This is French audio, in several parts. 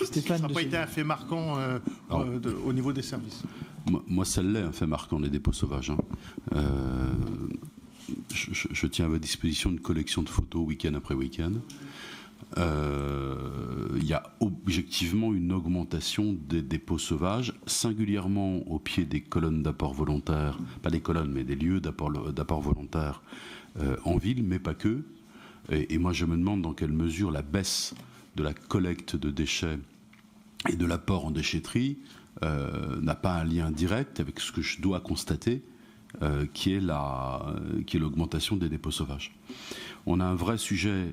Stéphane, ça n'a pas été un fait marquant au niveau des services. Moi, ça l'est, un fait marquant, les dépôts sauvages. Je tiens à votre disposition une collection de photos week-end après week-end. Il y a objectivement une augmentation des dépôts sauvages, singulièrement au pied des colonnes d'apport volontaire, pas des colonnes, mais des lieux d'apport volontaire en ville, mais pas que. Et moi, je me demande dans quelle mesure la baisse de la collecte de déchets et de l'apport en déchetterie n'a pas un lien direct avec ce que je dois constater, qui est l'augmentation des dépôts sauvages. On a un vrai sujet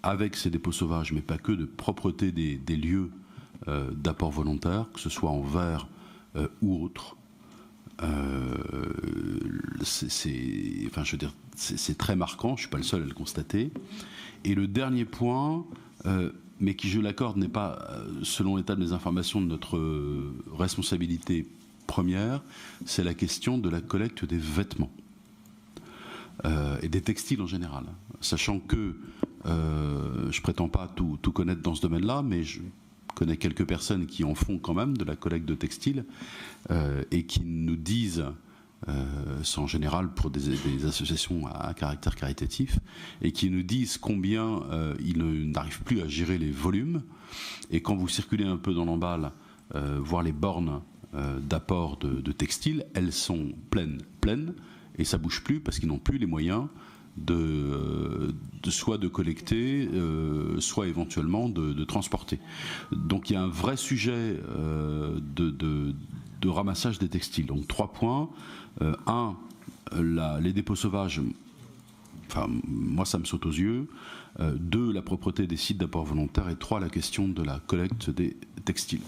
avec ces dépôts sauvages, mais pas que, de propreté des lieux d'apport volontaire, que ce soit en verre ou autre. C'est très marquant, je ne suis pas le seul à le constater. Et le dernier point, mais qui, je l'accorde, n'est pas, selon l'état des informations, de notre responsabilité première, c'est la question de la collecte des vêtements et des textiles en général. Sachant que je prétends pas tout connaître dans ce domaine-là, mais je connais quelques personnes qui en font quand même de la collecte de textiles et qui nous disent, c'est en général pour des associations à caractère caritatif, et qui nous disent combien ils n'arrivent plus à gérer les volumes. Et quand vous circulez un peu dans l'emballe, voir les bornes d'apport de textiles, elles sont pleines, et ça bouge plus parce qu'ils n'ont plus les moyens soit de collecter, soit éventuellement de transporter. Donc il y a un vrai sujet de ramassage des textiles. Donc 3 points. Les dépôts sauvages, enfin, moi ça me saute aux yeux. 2, la propreté des sites d'apport volontaire. Et 3, la question de la collecte des textiles.